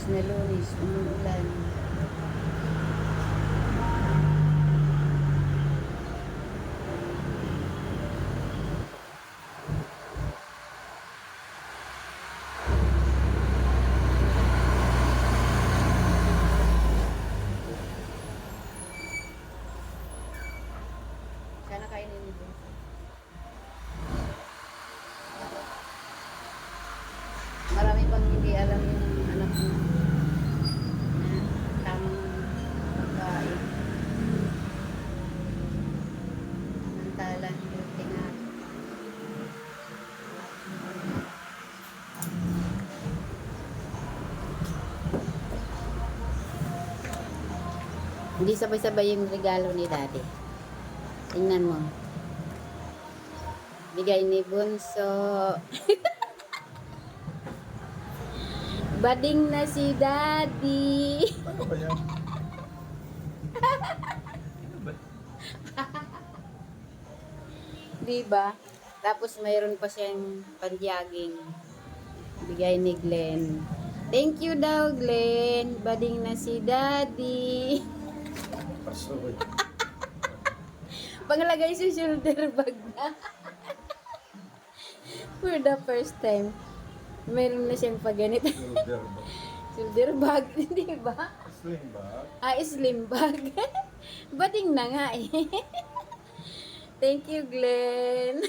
na Lunes, umuulan. Sana kainin nito. Marami pang hindi alam yung anak mo na tamang pagkain. Samantala, healthy nga. Hindi sabay-sabay yung regalo ni Daddy. Tingnan mo. Bigay ni Bunso. Bading na si Daddy. Ano ba yan? Diba? Tapos mayroon pa siyang panjaging. Bigay ni Glenn. Thank you daw, Glenn. Bading na si Daddy. Pasoy. Panglagay sa shoulder bag na. For the first time. Meron na siyang paganit. Shoulder ba? Shoulder bag, di ba? Sling ba? Slim bag. Bading na nga eh. Thank you, Glenn.